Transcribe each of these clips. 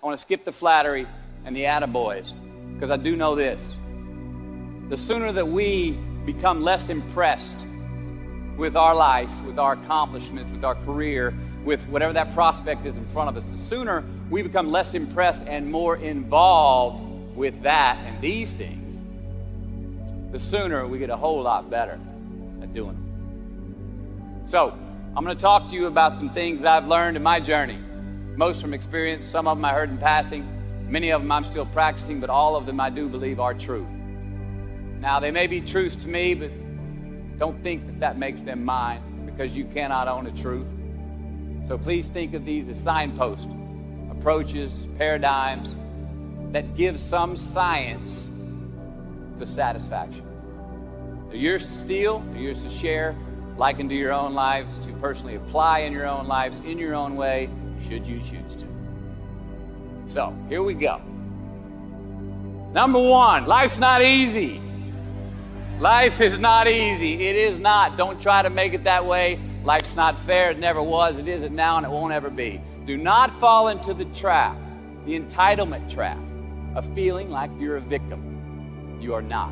I want to skip the flattery and the attaboys, because I do know this. The sooner that we become less impressed with our life, with our accomplishments, with our career, with whatever that prospect is in front of us, the sooner we become less impressed and more involved with that and these things, the sooner we get a whole lot better at doing them. So, I'm going to talk to you about some things I've learned in my journey. Most from experience, some of them I heard in passing, many of them I'm still practicing, but all of them I do believe are true. Now, they may be truths to me, but don't think that that makes them mine, because you cannot own a truth. So please think of these as signposts, approaches, paradigms that give some science to satisfaction. They're yours to steal, they're yours to share, liken to your own lives, to personally apply in your own lives, in your own way, should you choose to. So, here we go. Number one, life's not easy. Life is not easy. It is not. Don't try to make it that way. Life's not fair. It never was. It isn't now, and it won't ever be. Do not fall into the trap, the entitlement trap, of feeling like you're a victim. You are not.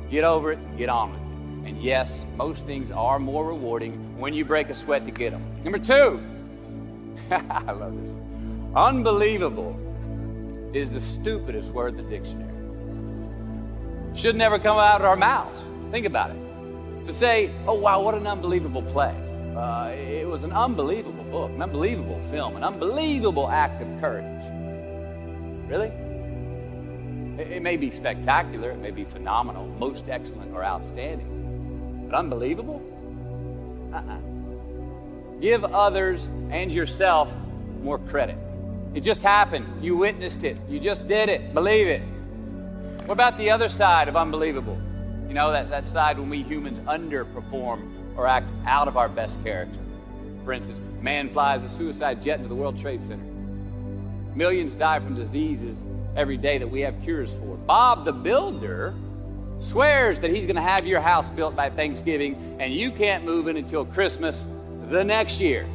Get over it. Get on with it. And yes, most things are more rewarding when you break a sweat to get them. Number two, I love this. Unbelievable is the stupidest word in the dictionary. Should never come out of our mouths. Think about it. To say, oh wow, what an unbelievable play. It was an unbelievable book, an unbelievable film, an unbelievable act of courage. Really? It may be spectacular, it may be phenomenal, most excellent or outstanding, but unbelievable? Give others and yourself more credit. It just happened. You witnessed it. You just did it. Believe it. What about the other side of unbelievable? You know, that side when we humans underperform or act out of our best character. For instance, man flies a suicide jet into the World Trade Center. Millions die from diseases every day that we have cures for. Bob the Builder swears that he's going to have your house built by Thanksgiving, and you can't move in until Christmas the next year.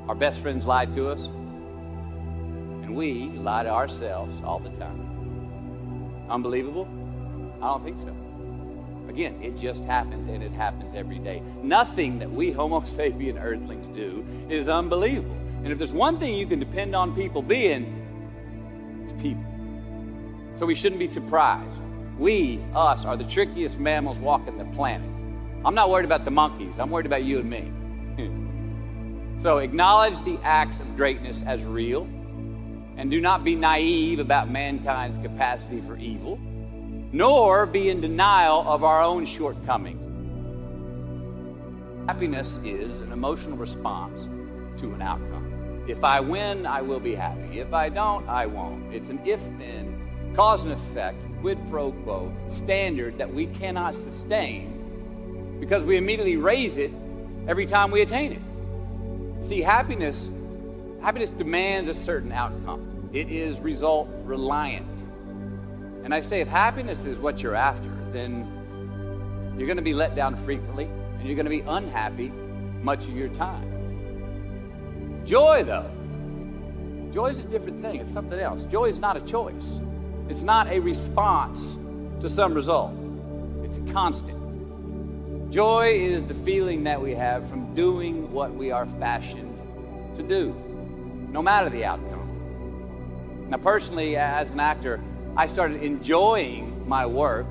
Our best friends lie to us, and we lie to ourselves all the time. Unbelievable? I don't think so. Again, it just happens, and it happens every day. Nothing that we Homo sapien earthlings do is unbelievable. And if there's one thing you can depend on people being, it's people. So we shouldn't be surprised. We, us, are the trickiest mammals walking the planet. I'm not worried about the monkeys. I'm worried about you and me. So acknowledge the acts of greatness as real, and do not be naive about mankind's capacity for evil, nor be in denial of our own shortcomings. Happiness is an emotional response to an outcome. If I win, I will be happy. If I don't, I won't. It's an if-then, cause and effect, quid pro quo standard that we cannot sustain because we immediately raise it every time we attain it. See, happiness demands a certain outcome. It is result reliant. And I say, if happiness is what you're after, then you're going to be let down frequently, and you're going to be unhappy much of your time. Joy, though, joy is a different thing. It's something else. Joy is not a choice. It's not a response to some result. It's a constant. Joy is the feeling that we have from doing what we are fashioned to do, no matter the outcome. Now, personally, as an actor, I started enjoying my work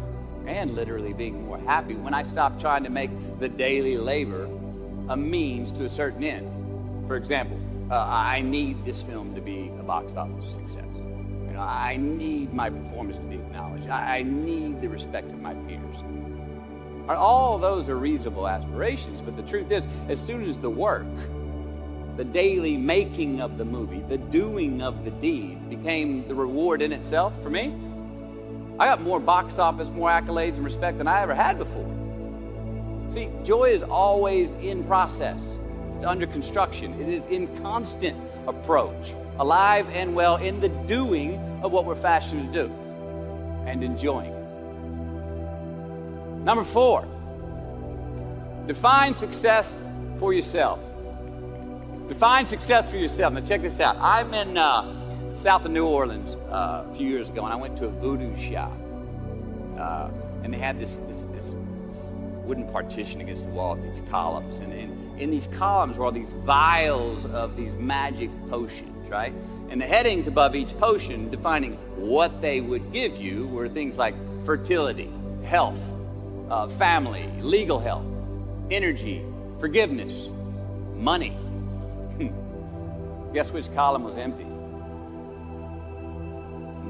and literally being more happy when I stopped trying to make the daily labor a means to a certain end. For example, I need this film to be a box office success. You know, I need my performance to be acknowledged. I need the respect of my peers. All those are reasonable aspirations, but the truth is, as soon as the work, the daily making of the movie, the doing of the deed became the reward in itself for me, I got more box office, more accolades and respect than I ever had before. See, joy is always in process. It's under construction. It is in constant approach, alive and well in the doing of what we're fashioned to do and enjoying. Number 4, define success for yourself. Define success for yourself. Now check this out. I'm in south of New Orleans a few years ago, and I went to a voodoo shop. And they had this wooden partition against the wall with these columns. And in these columns were all these vials of these magic potions, right? And the headings above each potion defining what they would give you were things like fertility, health, family, legal help, energy, forgiveness, money. Guess which column was empty?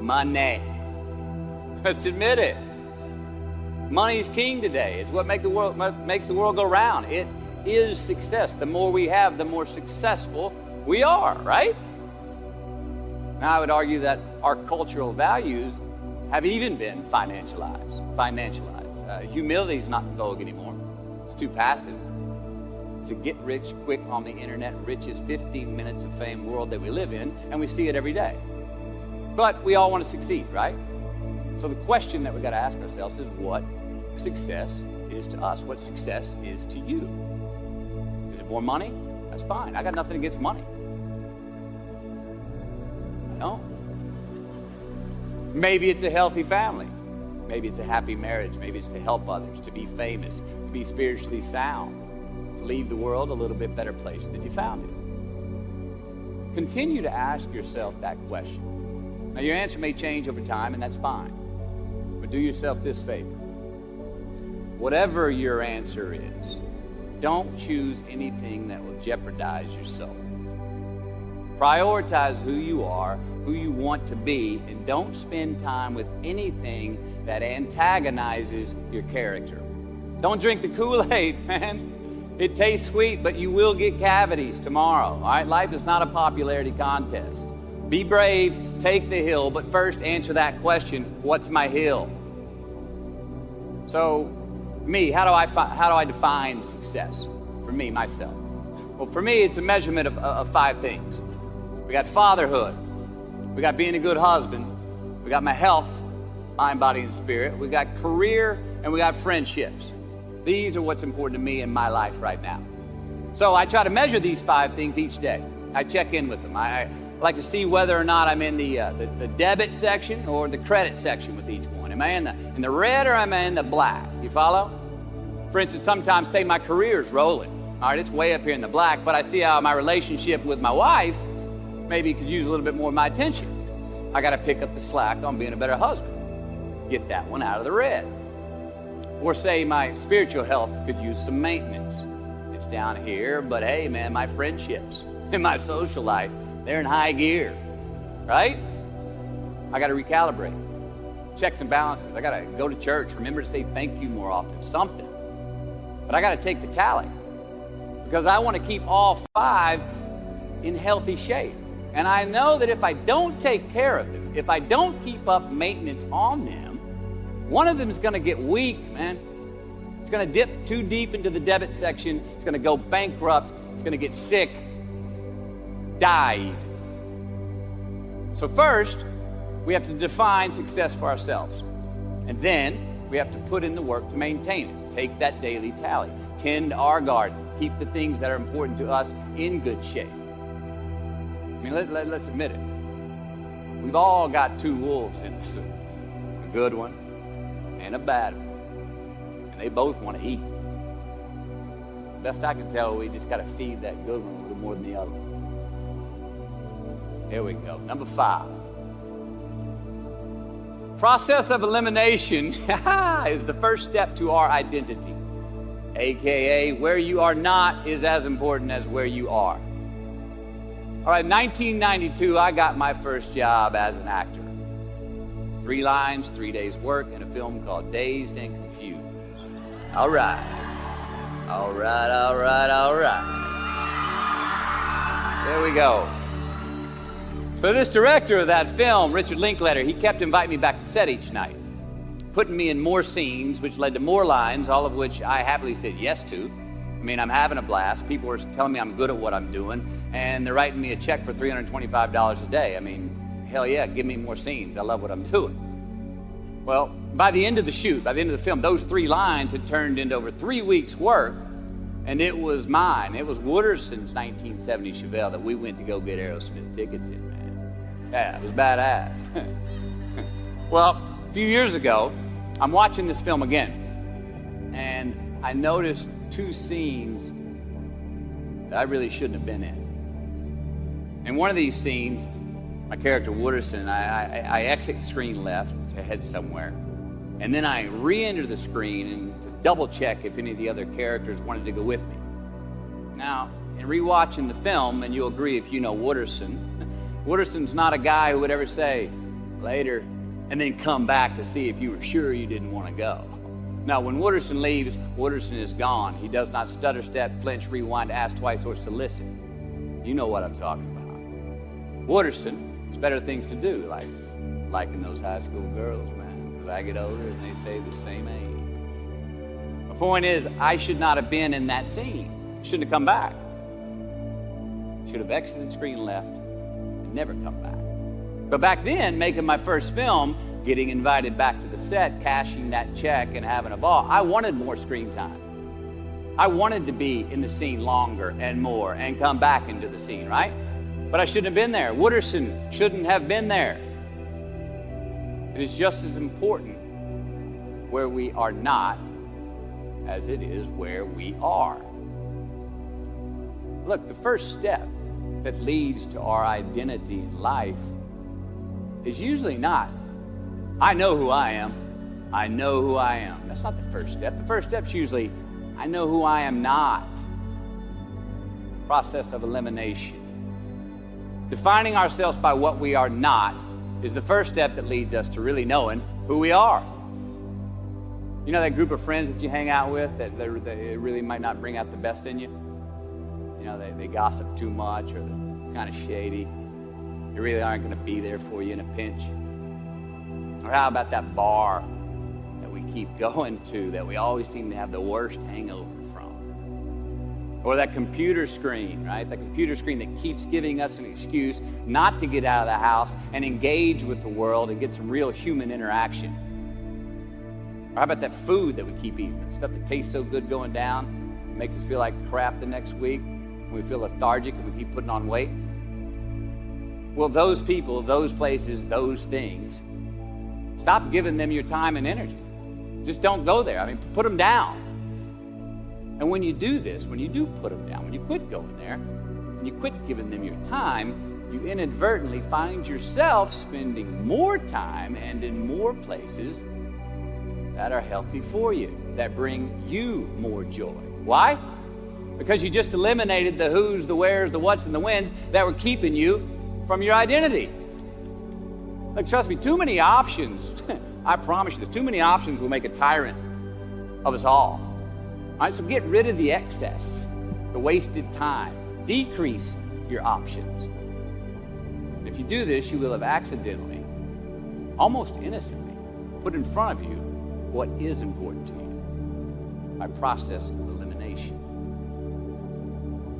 Money. Let's admit it. Money is king today. It's what makes the world go round. It is success. The more we have, the more successful we are, right? Now, I would argue that our cultural values have even been financialized. Humility is not in vogue anymore. It's too passive. It's a get rich quick on the internet, rich is 15 minutes of fame world that we live in, and we see it every day. But we all want to succeed, right? So the question that we got to ask ourselves is what success is to us, what success is to you. Is it more money? That's fine. I got nothing against money. No. Maybe it's a healthy family. Maybe it's a happy marriage. Maybe it's to help others, to be famous, to be spiritually sound, to leave the world a little bit better place than you found it. Continue to ask yourself that question. Now, your answer may change over time, and that's fine. But do yourself this favor. Whatever your answer is, don't choose anything that will jeopardize your soul. Prioritize who you are, who you want to be, and don't spend time with anything that antagonizes your character. Don't drink the Kool-Aid, man. It tastes sweet, but you will get cavities tomorrow. All right? Life is not a popularity contest. Be brave, take the hill, but first answer that question, what's my hill? So, me, how do I define success? For me, myself. Well, for me, it's a measurement of 5 things. We got fatherhood. We got being a good husband. We got my health, mind, body, and spirit. We got career, and we got friendships. These are what's important to me in my life right now. So I try to measure these 5 things each day. I check in with them. I like to see whether or not I'm in the debit section or the credit section with each one. Am I in the red or am I in the black? You follow? For instance, sometimes say my career's rolling. All right, it's way up here in the black, but I see how my relationship with my wife maybe could use a little bit more of my attention. I got to pick up the slack on being a better husband. Get that one out of the red. Or say my spiritual health could use some maintenance. It's down here, but hey, man, my friendships and my social life, they're in high gear, right? I got to recalibrate. Checks and balances. I got to go to church. Remember to say thank you more often. Something. But I got to take the tally because I want to keep all 5 in healthy shape. And I know that if I don't take care of them, if I don't keep up maintenance on them, one of them is going to get weak, man. It's going to dip too deep into the debit section. It's going to go bankrupt. It's going to get sick, die. So first, we have to define success for ourselves. And then we have to put in the work to maintain it. Take that daily tally. Tend our garden. Keep the things that are important to us in good shape. I mean, let's admit it. We've all got 2 wolves in us. A good one and a bad one. And they both want to eat. Best I can tell, we just got to feed that good one a little more than the other one. Here we go. Number 5. Process of elimination is the first step to our identity. AKA, where you are not is as important as where you are. All right, 1992, I got my first job as an actor. 3 lines, 3 days work in a film called Dazed and Confused. All right. All right, all right, all right. There we go. So this director of that film, Richard Linklater, he kept inviting me back to set each night, putting me in more scenes, which led to more lines, all of which I happily said yes to. I mean, I'm having a blast. People are telling me I'm good at what I'm doing, and they're writing me a check for $325 a day. I mean, hell yeah, give me more scenes. I love what I'm doing. Well, by the end of the shoot, by the end of the film, those 3 lines had turned into over 3 weeks' work, And it was mine. It was Wooderson's 1970 Chevelle that we went to go get Aerosmith tickets in, man. Yeah, it was badass. Well, a few years ago, I'm watching this film again, and I noticed two scenes that I really shouldn't have been in. In one of these scenes, my character Wooderson, I exit screen left to head somewhere, and then I re-enter the screen and to double check if any of the other characters wanted to go with me. Now, in rewatching the film, and you'll agree if you know Wooderson, Wooderson's not a guy who would ever say, later, and then come back to see if you were sure you didn't want to go. Now, when Wooderson leaves, Wooderson is gone. He does not stutter, step, flinch, rewind, ask twice, or solicit. You know what I'm talking about. Wooderson has better things to do, like liking those high school girls, man. As I get older and they stay the same age. The point is, I should not have been in that scene. Shouldn't have come back. Should have exited screen left and never come back. But back then, making my first film, getting invited back to the set, cashing that check, and having a ball, I wanted more screen time. I wanted to be in the scene longer and more and come back into the scene, right? But I shouldn't have been there. Wooderson shouldn't have been there. It is just as important where we are not as it is where we are. Look, the first step that leads to our identity in life is usually not, I know who I am. I know who I am. That's not the first step. The first step's usually, I know who I am not. Process of elimination. Defining ourselves by what we are not is the first step that leads us to really knowing who we are. You know that group of friends that you hang out with that they really might not bring out the best in you? You know, they gossip too much, or they're kind of shady. They really aren't going to be there for you in a pinch. Or how about that bar that we keep going to that we always seem to have the worst hangover from? Or that computer screen, right? That computer screen that keeps giving us an excuse not to get out of the house and engage with the world and get some real human interaction. Or how about that food that we keep eating? Stuff that tastes so good going down, makes us feel like crap the next week. We feel lethargic and we keep putting on weight. Well, those people, those places, those things, stop giving them your time and energy. Just don't go there. I mean, put them down. And when you do this, when you do put them down, when you quit going there, when you quit giving them your time, you inadvertently find yourself spending more time and in more places that are healthy for you, that bring you more joy. Why? Because you just eliminated the who's, the where's, the what's, and the when's that were keeping you from your identity. Like, trust me, too many options, I promise you, too many options will make a tyrant of us all. All right, so get rid of the excess, the wasted time. Decrease your options. And if you do this, you will have accidentally, almost innocently, put in front of you what is important to you by process of elimination.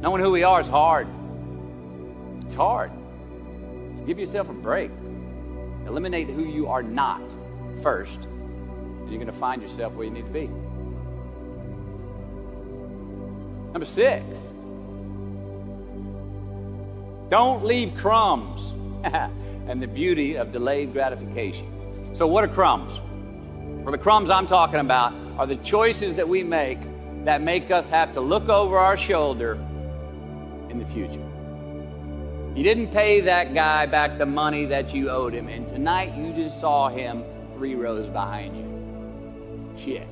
Knowing who we are is hard. It's hard. Give yourself a break. Eliminate who you are not first, and you're going to find yourself where you need to be. Number 6, don't leave crumbs and the beauty of delayed gratification. So what are crumbs? Well, the crumbs I'm talking about are the choices that we make that make us have to look over our shoulder in the future. You didn't pay that guy back the money that you owed him, and tonight you just saw him 3 rows behind you. Shit.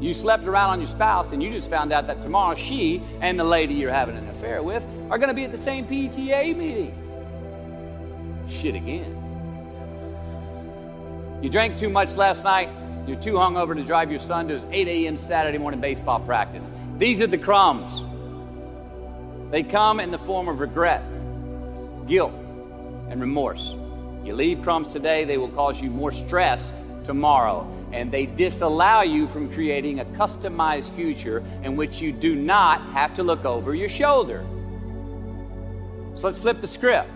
You slept around on your spouse, and you just found out that tomorrow she and the lady you're having an affair with are going to be at the same PTA meeting. Shit again. You drank too much last night. You're too hungover to drive your son to his 8 a.m. Saturday morning baseball practice. These are the crumbs. They come in the form of regret, guilt, and remorse. You leave crumbs today, they will cause you more stress tomorrow, and they disallow you from creating a customized future in which you do not have to look over your shoulder. So let's flip the script.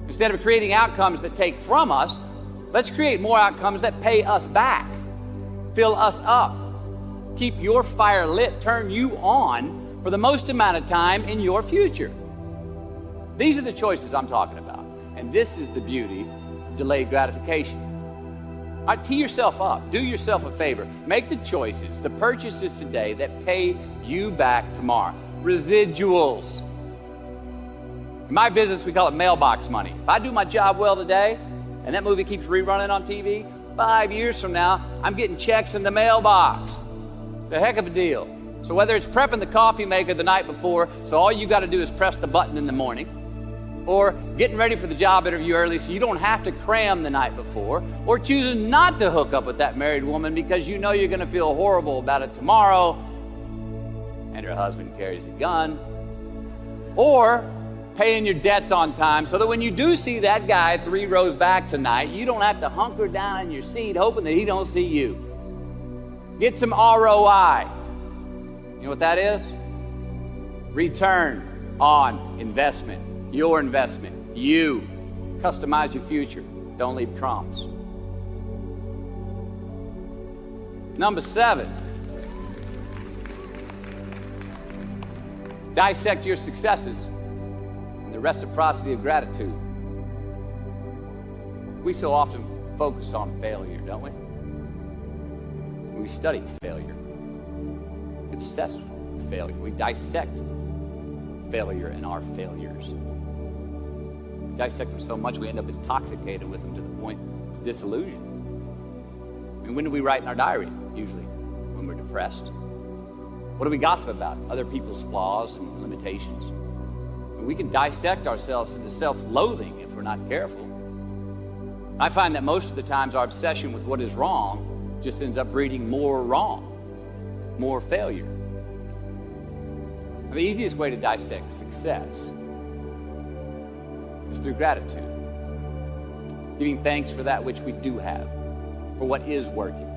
Instead of creating outcomes that take from us, let's create more outcomes that pay us back, fill us up, keep your fire lit, turn you on for the most amount of time in your future? These are the choices I'm talking about. And this is the beauty of delayed gratification. All right, tee yourself up. Do yourself a favor. Make the choices, the purchases today that pay you back tomorrow. Residuals. In my business, we call it mailbox money. If I do my job well today, and that movie keeps rerunning on TV, 5 years from now, I'm getting checks in the mailbox. It's a heck of a deal. So whether it's prepping the coffee maker the night before, so all you got to do is press the button in the morning, or getting ready for the job interview early so you don't have to cram the night before, or choosing not to hook up with that married woman because you know you're going to feel horrible about it tomorrow, and her husband carries a gun, or paying your debts on time so that when you do see that guy 3 rows back tonight, you don't have to hunker down in your seat hoping that he don't see you. Get some ROI. You know what that is? Return on investment. Your investment. You. Customize your future. Don't leave crumbs. Number 7. Dissect your successes and the reciprocity of gratitude. We so often focus on failure, don't we? We study failure. We obsess with failure. We dissect failure and our failures. We dissect them so much we end up intoxicated with them to the point of disillusion. I mean, when do we write in our diary? Usually when we're depressed. What do we gossip about? Other people's flaws and limitations. And we can dissect ourselves into self-loathing if we're not careful. I find that most of the times our obsession with what is wrong just ends up breeding more wrong, more failure. The easiest way to dissect success is through gratitude. Giving thanks for that which we do have, for what is working.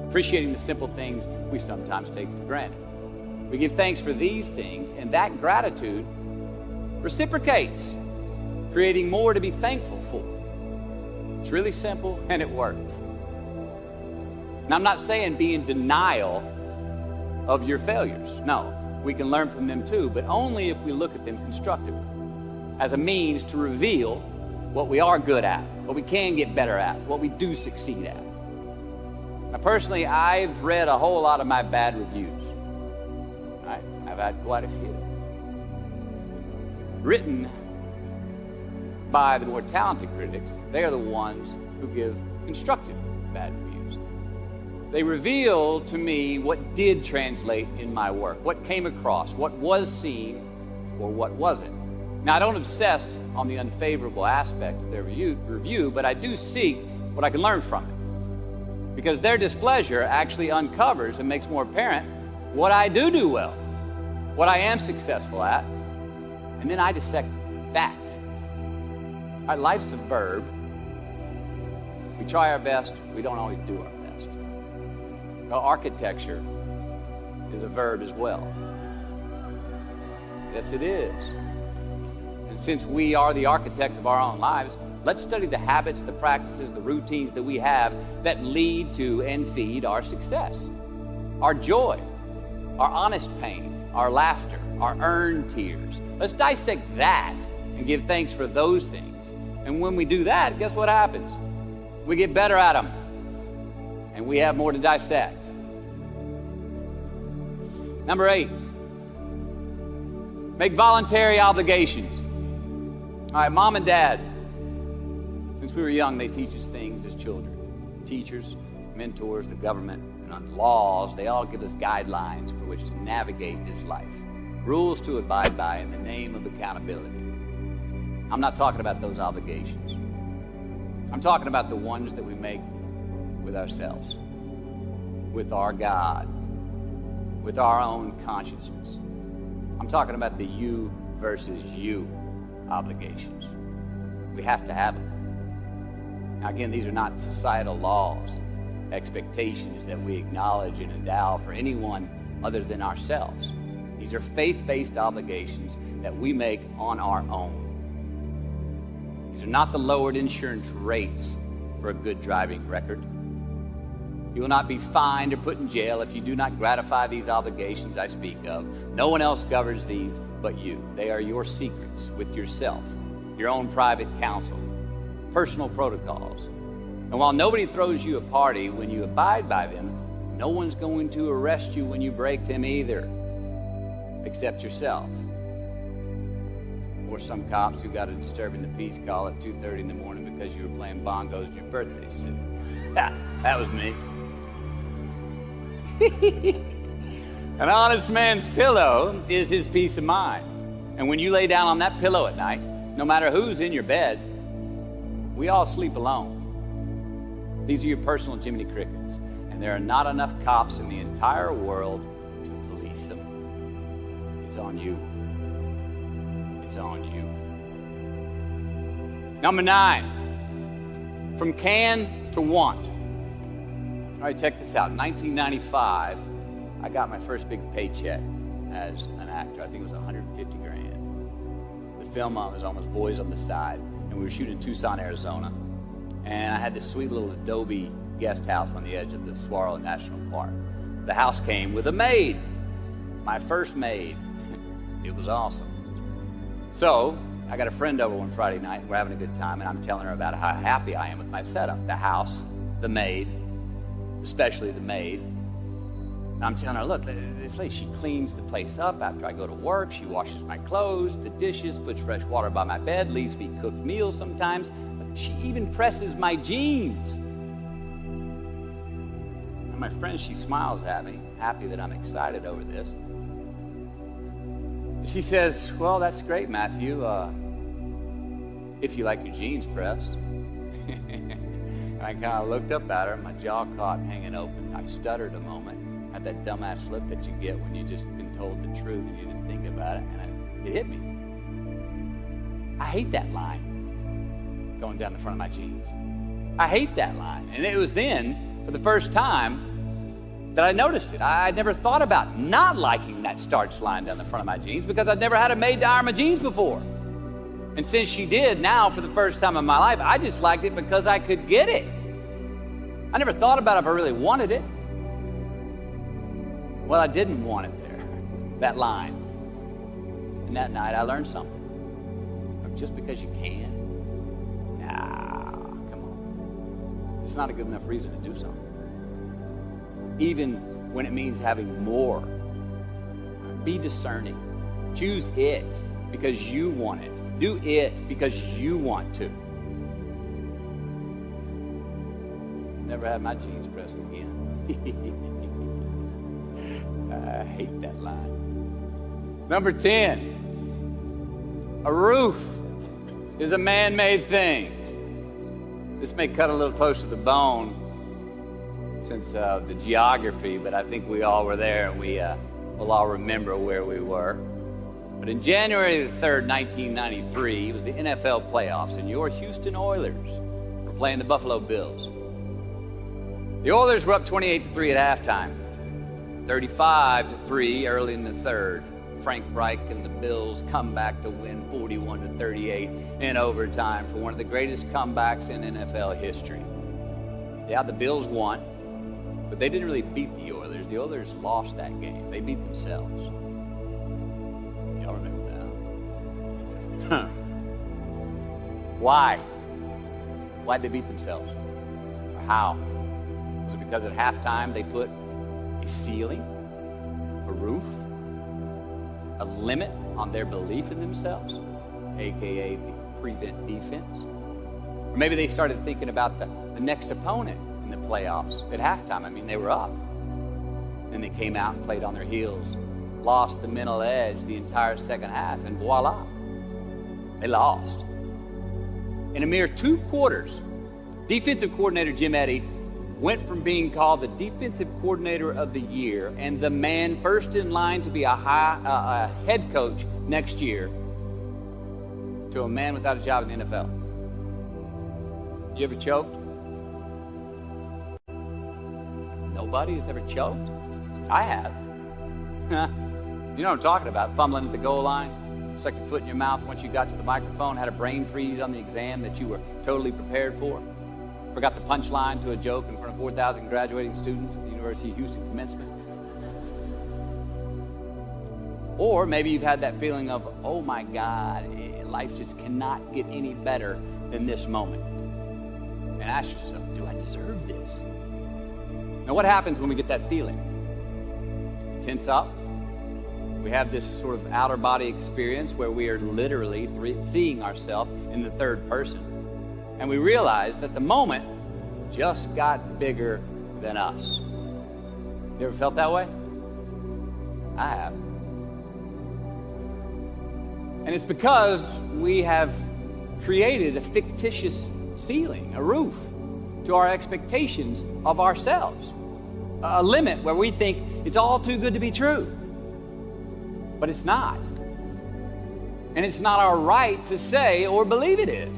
Appreciating the simple things we sometimes take for granted. We give thanks for these things, and that gratitude reciprocates, creating more to be thankful for. It's really simple, and it works. Now, I'm not saying be in denial of your failures. No, we can learn from them too, but only if we look at them constructively, as a means to reveal what we are good at, what we can get better at, what we do succeed at. Now, personally, I've read a whole lot of my bad reviews. I've had quite a few. Written by the more talented critics, they are the ones who give constructive bad reviews. They reveal to me what did translate in my work, what came across, what was seen, or what wasn't. Now, I don't obsess on the unfavorable aspect of their review, but I do seek what I can learn from it. Because their displeasure actually uncovers and makes more apparent what I do well, what I am successful at, and then I dissect that. Our life's a verb. We try our best, we don't always do our best. Well, architecture is a verb as well. Yes, it is. And since we are the architects of our own lives, let's study the habits, the practices, the routines that we have that lead to and feed our success, our joy, our honest pain, our laughter, our earned tears. Let's dissect that and give thanks for those things. And when we do that, guess what happens? We get better at them. And we have more to dissect. Number 8, make voluntary obligations. All right, mom and dad, since we were young, they teach us things as children. Teachers, mentors, the government, and on laws, they all give us guidelines for which to navigate this life. Rules to abide by in the name of accountability. I'm not talking about those obligations. I'm talking about the ones that we make with ourselves, with our God, with our own consciousness. I'm talking about the you versus you obligations. We have to have them. Now, again, these are not societal laws, expectations that we acknowledge and endow for anyone other than ourselves. These are faith-based obligations that we make on our own. These are not the lowered insurance rates for a good driving record. You will not be fined or put in jail if you do not gratify these obligations I speak of. No one else governs these but you. They are your secrets with yourself, your own private counsel, personal protocols. And while nobody throws you a party when you abide by them, no one's going to arrest you when you break them either, except yourself. Or some cops who got a disturbing the peace call at 2:30 in the morning because you were playing bongos at your birthday suit. That was me. An honest man's pillow is his peace of mind. And when you lay down on that pillow at night, no matter who's in your bed, we all sleep alone. These are your personal Jiminy Crickets. And there are not enough cops in the entire world to police them. It's on you. It's on you. Number 9, from can to want. All right, check this out. In 1995, I got my first big paycheck as an actor. I think it was 150 grand. The film was almost Boys on the Side, and we were shooting in Tucson, Arizona. And I had this sweet little adobe guest house on the edge of the Saguaro National Park. The house came with a maid, my first maid. It was awesome. So I got a friend over one Friday night. We're having a good time, and I'm telling her about how happy I am with my setup. The house, the maid, especially the maid. And I'm telling her, look, this lady, she cleans the place up after I go to work. She washes my clothes, the dishes, puts fresh water by my bed, leaves me cooked meals sometimes. She even presses my jeans. And my friend, she smiles at me, happy that I'm excited over this. She says, well, that's great, Matthew, if you like your jeans pressed. And I kind of looked up at her, my jaw caught hanging open. I stuttered a moment, had that dumbass look that you get when you just been told the truth and you didn't think about it, and it hit me. I hate that line going down the front of my jeans. I hate that line. And it was then, for the first time, that I noticed it. I'd never thought about not liking that starch line down the front of my jeans because I'd never had a maid to iron my jeans before. And since she did, now for the first time in my life, I just liked it because I could get it. I never thought about if I really wanted it. Well, I didn't want it there, that line. And that night I learned something. Just because you can, nah, come on. It's not a good enough reason to do something. Even when it means having more. Be discerning. Choose it because you want it. Do it because you want to. Never had my jeans pressed again. I hate that line. Number 10. A roof is a man-made thing. This may cut a little close to the bone since the geography, but I think we all were there and we will all remember where we were. But in January the 3rd, 1993, it was the NFL playoffs, and your Houston Oilers were playing the Buffalo Bills. The Oilers were up 28-3 at halftime, 35-3 early in the third. Frank Reich and the Bills come back to win 41-38 in overtime for one of the greatest comebacks in NFL history. Yeah, the Bills won, but they didn't really beat the Oilers. The Oilers lost that game. They beat themselves. Y'all remember that? Why? Why'd they beat themselves? Or how? Was it because at halftime they put a ceiling, a roof, a limit on their belief in themselves, aka the prevent defense? Or maybe they started thinking about the next opponent in the playoffs at halftime. I mean, they were up. And they came out and played on their heels, lost the mental edge the entire second half, and voila, they lost. In a mere 2 quarters, defensive coordinator Jim Eddy went from being called the defensive coordinator of the year and the man first in line to be a head coach next year to a man without a job in the NFL. You ever choked? Nobody has ever choked? I have. You know what I'm talking about, fumbling at the goal line, stuck your foot in your mouth once you got to the microphone, had a brain freeze on the exam that you were totally prepared for, forgot the punchline to a joke in front of 4,000 graduating students at the University of Houston commencement. Or maybe you've had that feeling of, oh my God, life just cannot get any better than this moment. And ask yourself, do I deserve this? Now, what happens when we get that feeling? Tense up. We have this sort of outer body experience where we are literally seeing ourselves in the third person. And we realize that the moment just got bigger than us. You ever felt that way? I have. And it's because we have created a fictitious ceiling, a roof, to our expectations of ourselves. A limit where we think it's all too good to be true. But it's not. And it's not our right to say or believe it is.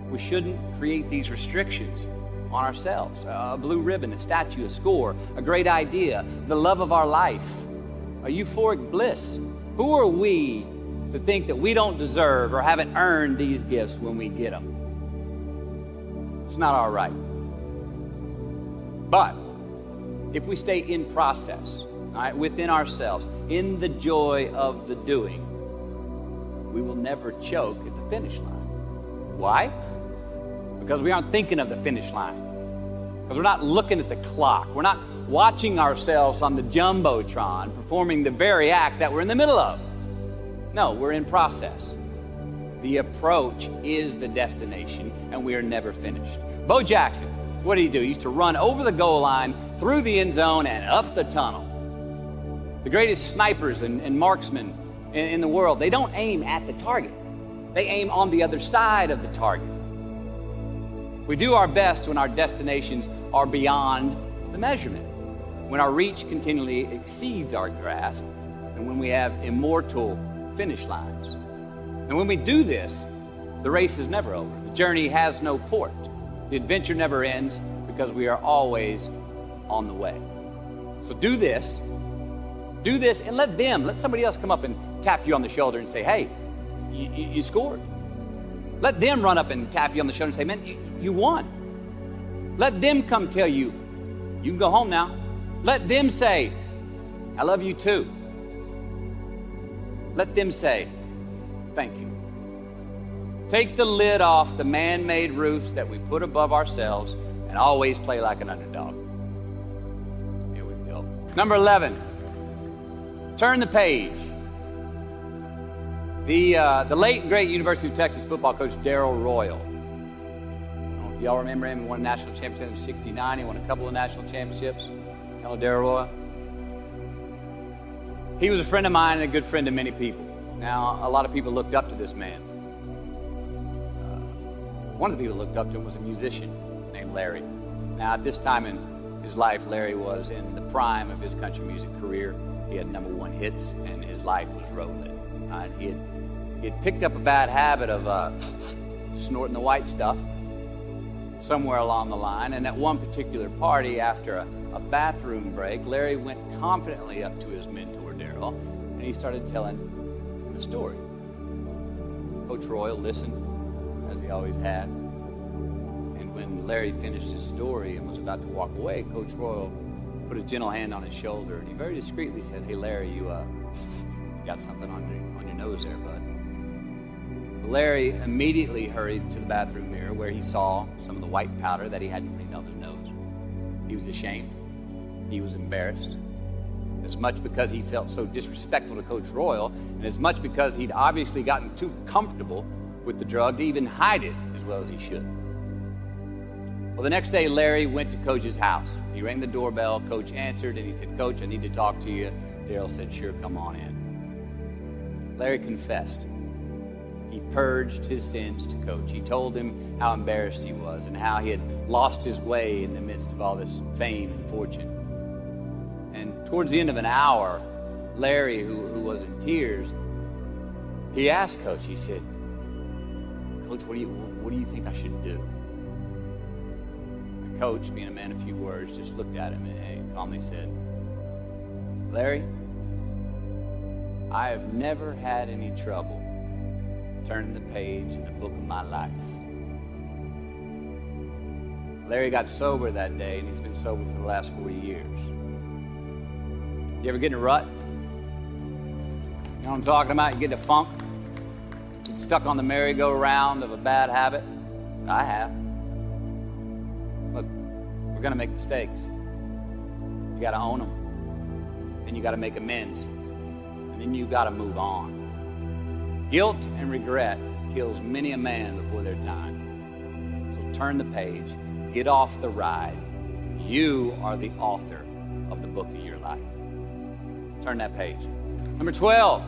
We shouldn't create these restrictions on ourselves. A blue ribbon, a statue, a score, a great idea, the love of our life, a euphoric bliss. Who are we to think that we don't deserve or haven't earned these gifts when we get them? It's not our right. But if we stay in process, all right, within ourselves, in the joy of the doing, we will never choke at the finish line. Why? Because we aren't thinking of the finish line. Because we're not looking at the clock. We're not watching ourselves on the Jumbotron performing the very act that we're in the middle of. No, we're in process. The approach is the destination, and we are never finished. Bo Jackson, what did he do? He used to run over the goal line, through the end zone, and up the tunnel. The greatest snipers and marksmen in the world, they don't aim at the target. They aim on the other side of the target. We do our best when our destinations are beyond the measurement, when our reach continually exceeds our grasp, and when we have immortal finish lines. And when we do this, the race is never over. The journey has no port. The adventure never ends because we are always on the way. So do this, and let somebody else come up and tap you on the shoulder and say, hey, you scored. Let them run up and tap you on the shoulder and say, man, you won. Let them come tell you, you can go home now. Let them say, I love you too. Let them say, thank you. Take the lid off the man-made roofs that we put above ourselves and always play like an underdog. Here we go. Number 11, turn the page. The late and great University of Texas football coach Darrell Royal. I don't know if y'all remember him. He won a national championship in '69. He won a couple of national championships. Hello, Darrell Royal. He was a friend of mine and a good friend to many people. Now, a lot of people looked up to this man. One of the people who looked up to him was a musician named Larry. Now, at this time in his life, Larry was in the prime of his country music career. He had #1 hits, and his life was rolling. He had picked up a bad habit of snorting the white stuff somewhere along the line. And at one particular party, after a bathroom break, Larry went confidently up to his mentor, Darrell, and he started telling him a story. Coach Royal listened, as he always had. And when Larry finished his story and was about to walk away, Coach Royal put a gentle hand on his shoulder, and he very discreetly said, hey, Larry, you got something on your nose there, bud. Larry immediately hurried to the bathroom mirror where he saw some of the white powder that he hadn't cleaned off his nose. He was ashamed. He was embarrassed. As much because he felt so disrespectful to Coach Royal, and as much because he'd obviously gotten too comfortable with the drug to even hide it as well as he should. Well, the next day, Larry went to Coach's house. He rang the doorbell. Coach answered, and he said, Coach, I need to talk to you. Darrell said, sure, come on in. Larry confessed. He purged his sins to Coach. He told him how embarrassed he was and how he had lost his way in the midst of all this fame and fortune. And towards the end of an hour, Larry, who was in tears, he asked Coach, he said, Coach, what do you think I should do? The coach, being a man of few words, just looked at him and calmly said, Larry, I have never had any trouble turning the page in the book of my life. Larry got sober that day, and he's been sober for the last 40 years. You ever get in a rut? You know what I'm talking about? You get in a funk? Get stuck on the merry-go-round of a bad habit? I have. Look, we're going to make mistakes. You got to own them. And you got to make amends. And then you got to move on. Guilt and regret kills many a man before their time. So turn the page. Get off the ride. You are the author of the book of your life. Turn that page. Number 12.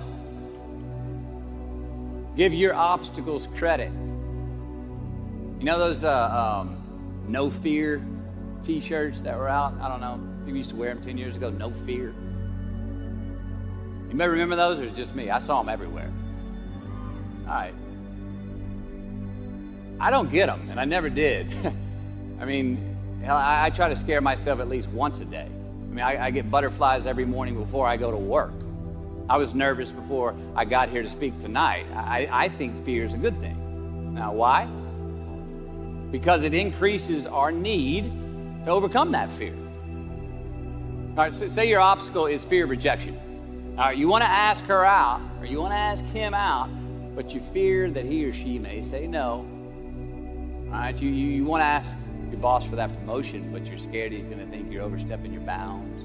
Give your obstacles credit. You know those no fear t-shirts that were out? I don't know. People used to wear them 10 years ago. No fear. You may remember those, or it's just me? I saw them everywhere. All right. I don't get them, and I never did. I mean, I try to scare myself at least once a day. I mean, I get butterflies every morning before I go to work. I was nervous before I got here to speak tonight. I think fear is a good thing. Now, why? Because it increases our need to overcome that fear. All right, so say your obstacle is fear of rejection. All right, you want to ask her out, or you want to ask him out, but you fear that he or she may say no. All right, you want to ask your boss for that promotion, but you're scared he's going to think you're overstepping your bounds.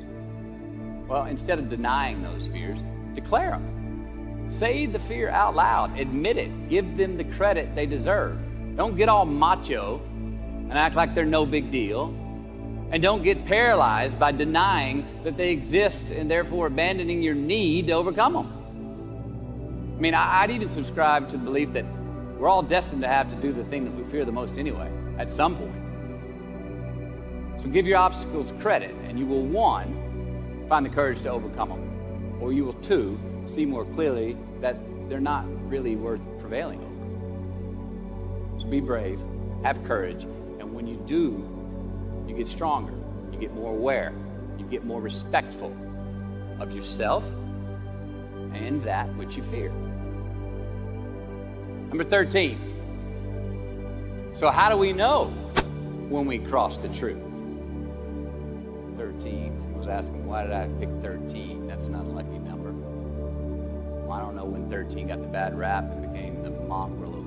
Well, instead of denying those fears, declare them. Say the fear out loud. Admit it. Give them the credit they deserve. Don't get all macho and act like they're no big deal. And don't get paralyzed by denying that they exist and therefore abandoning your need to overcome them. I mean, I'd even subscribe to the belief that we're all destined to have to do the thing that we fear the most anyway, at some point. So give your obstacles credit, and you will, 1, find the courage to overcome them, or you will, 2, see more clearly that they're not really worth prevailing over. So be brave, have courage, and when you do, you get stronger, you get more aware, you get more respectful of yourself and that which you fear. Number 13. So how do we know when we cross the truth? 13. Someone was asking, why did I pick 13? That's an unlucky number. Well, I don't know when 13 got the bad rap and became the mongrel of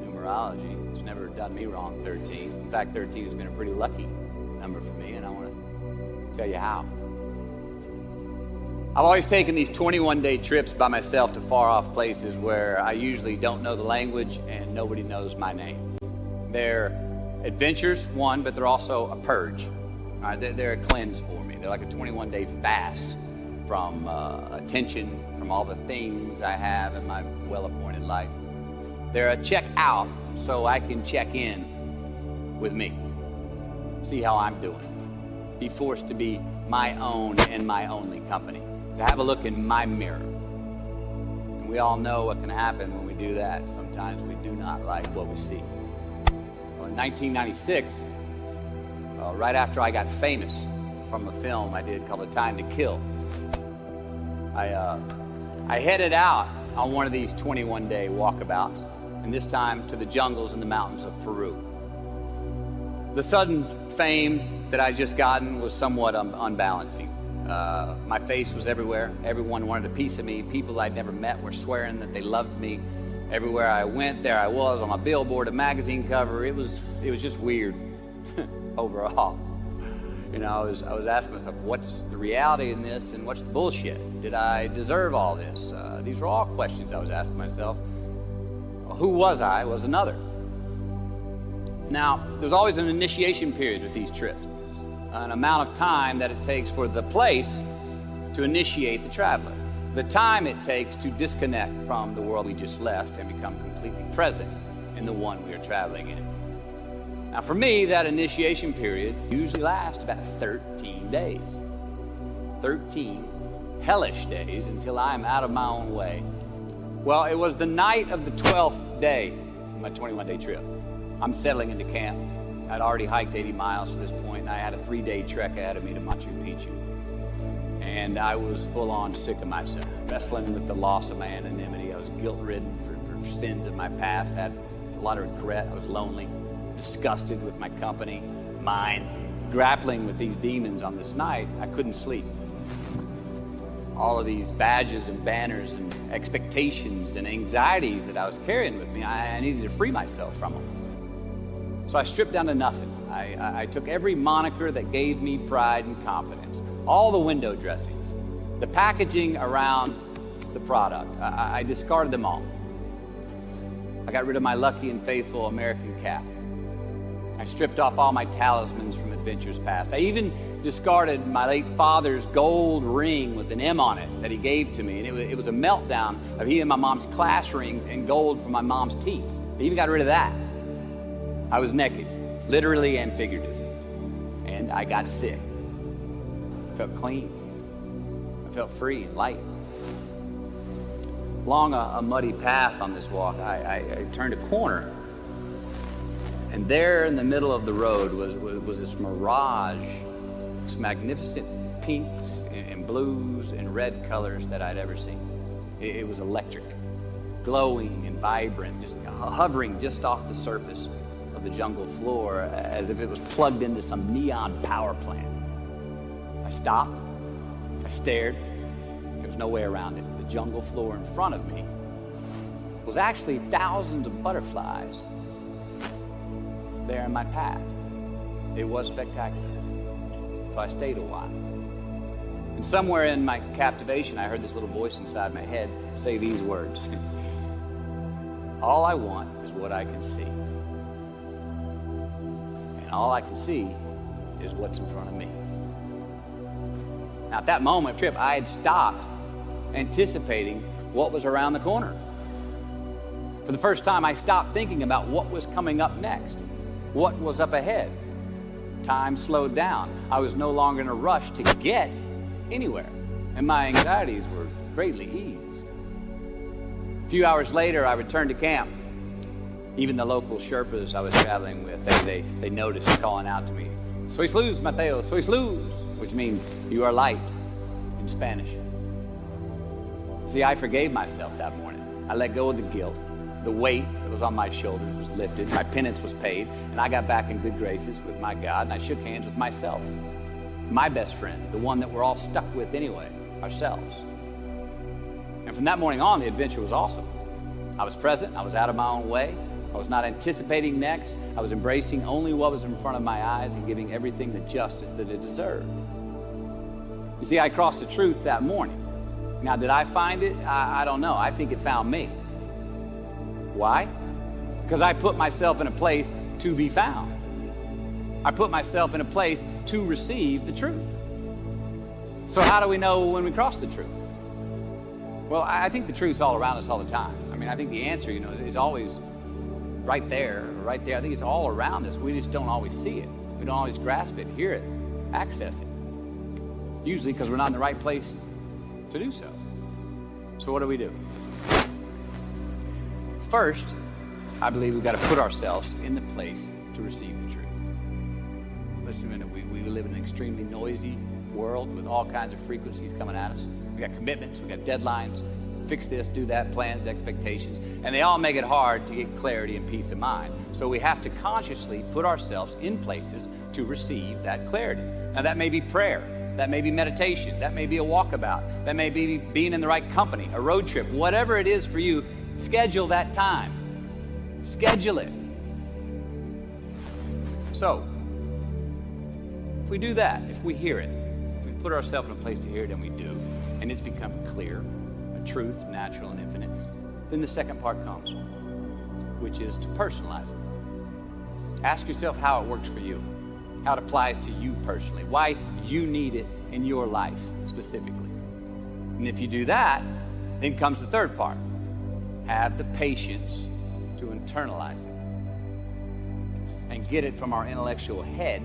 numerology. It's never done me wrong, 13. In fact, 13 has been a pretty lucky number for me, and I want to tell you how. I've always taken these 21-day trips by myself to far-off places where I usually don't know the language and nobody knows my name. They're adventures, one, but they're also a purge. All right, they're a cleanse for me. They're like a 21-day fast from attention, from all the things I have in my well-appointed life. They're a check out so I can check in with me, see how I'm doing, be forced to be my own and my only company, to have a look in my mirror. And we all know what can happen when we do that. Sometimes we do not like what we see. Well, in 1996, right after I got famous from a film I did called A Time to Kill, I headed out on one of these 21-day walkabouts, and this time to the jungles and the mountains of Peru. The sudden fame that I just gotten was somewhat unbalancing. My face was everywhere. Everyone wanted a piece of me. People I'd never met were swearing that they loved me. Everywhere I went, there I was on a billboard, a magazine cover. It was just weird overall. You know, I was asking myself, what's the reality in this and what's the bullshit? Did I deserve all this? These were all questions I was asking myself. Who was I was another. Now, there's always an initiation period with these trips, an amount of time that it takes for the place to initiate the traveler, the time it takes to disconnect from the world we just left and become completely present in the one we are traveling in. Now, for me, that initiation period usually lasts about 13 days. 13 hellish days until I'm out of my own way. Well, it was the night of the 12th day of my 21-day trip. I'm settling into camp. I'd already hiked 80 miles to this point, and I had a 3-day trek ahead of me to Machu Picchu. And I was full-on sick of myself, wrestling with the loss of my anonymity. I was guilt-ridden for sins of my past, had a lot of regret. I was lonely, disgusted with my company, mind grappling with these demons on this night, I couldn't sleep. All of these badges and banners and expectations and anxieties that I was carrying with me, I needed to free myself from them. So I stripped down to nothing. I took every moniker that gave me pride and confidence, all the window dressings, the packaging around the product. I discarded them all. I got rid of my lucky and faithful American cap. I stripped off all my talismans from adventures past. I even discarded my late father's gold ring with an M on it that he gave to me. And it was a meltdown of he and my mom's class rings and gold from my mom's teeth. I even got rid of that. I was naked, literally and figuratively. And I got sick. I felt clean. I felt free and light. Along a muddy path on this walk, I turned a corner. And there in the middle of the road was this mirage, this magnificent pinks and blues and red colors that I'd ever seen. It was electric, glowing and vibrant, just hovering just off the surface of the jungle floor as if it was plugged into some neon power plant. I stopped, I stared, there was no way around it. The jungle floor in front of me was actually thousands of butterflies there in my path. It was spectacular. So I stayed a while. And somewhere in my captivation, I heard this little voice inside my head say these words. All I want is what I can see. And all I can see is what's in front of me. Now at that moment, Trip, I had stopped anticipating what was around the corner. For the first time, I stopped thinking about what was coming up next. What was up ahead? Time slowed down. I was no longer in a rush to get anywhere, and my anxieties were greatly eased. A few hours later, I returned to camp. Even the local Sherpas I was traveling with, they noticed calling out to me, "Sois luz, Mateo, sois luz," which means you are light in Spanish. See, I forgave myself that morning. I let go of the guilt. The weight that was on my shoulders was lifted, my penance was paid, and I got back in good graces with my God, and I shook hands with myself, my best friend, the one that we're all stuck with anyway, ourselves. And from that morning on, the adventure was awesome. I was present, I was out of my own way, I was not anticipating next, I was embracing only what was in front of my eyes and giving everything the justice that it deserved. You see, I crossed the truth that morning. Now, did I find it? I don't know. I think it found me. Why? Because I put myself in a place to be found. I put myself in a place to receive the truth. So how do we know when we cross the truth? Well, I think the truth's all around us all the time. I mean, I think the answer, is always right there. I think it's all around us. We just don't always see it. We don't always grasp it, hear it, access it. Usually because we're not in the right place to do so. So what do? First, I believe we've got to put ourselves in the place to receive the truth. Listen a minute, we live in an extremely noisy world with all kinds of frequencies coming at us. We got commitments, we got deadlines, fix this, do that, plans, expectations, and they all make it hard to get clarity and peace of mind. So we have to consciously put ourselves in places to receive that clarity. Now that may be prayer, that may be meditation, that may be a walkabout, that may be being in the right company, a road trip, whatever it is for you. Schedule that time. Schedule it. So, if we do that, if we hear it, if we put ourselves in a place to hear it, and we do, and it's become clear, a truth, natural and infinite, then the second part comes, which is to personalize it. Ask yourself how it works for you, how it applies to you personally, why you need it in your life specifically. And if you do that, then comes the third part. Have the patience to internalize it and get it from our intellectual head,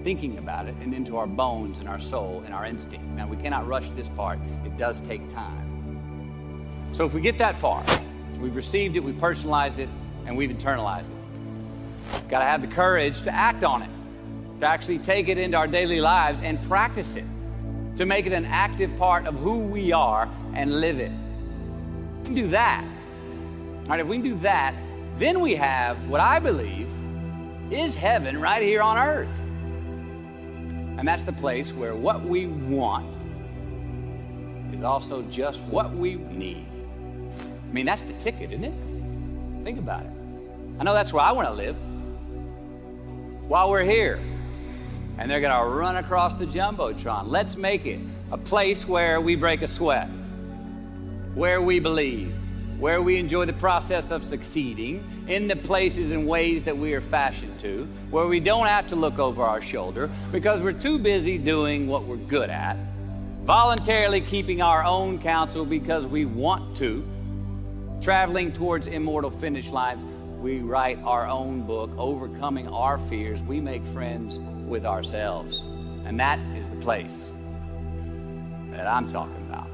thinking about it, and into our bones and our soul and our instinct. Now, we cannot rush this part. It does take time. So if we get that far, we've received it, we've personalized it, and we've internalized it. Got to have the courage to act on it, to actually take it into our daily lives and practice it, to make it an active part of who we are and live it. We can do that. All right, if we can do that, then we have what I believe is heaven right here on earth. And that's the place where what we want is also just what we need. I mean, that's the ticket, isn't it? Think about it. I know that's where I want to live. While we're here, and they're going to run across the Jumbotron. Let's make it a place where we break a sweat, where we believe, where we enjoy the process of succeeding in the places and ways that we are fashioned to, where we don't have to look over our shoulder because we're too busy doing what we're good at, voluntarily keeping our own counsel because we want to, traveling towards immortal finish lines. We write our own book, overcoming our fears. We make friends with ourselves. And that is the place that I'm talking about.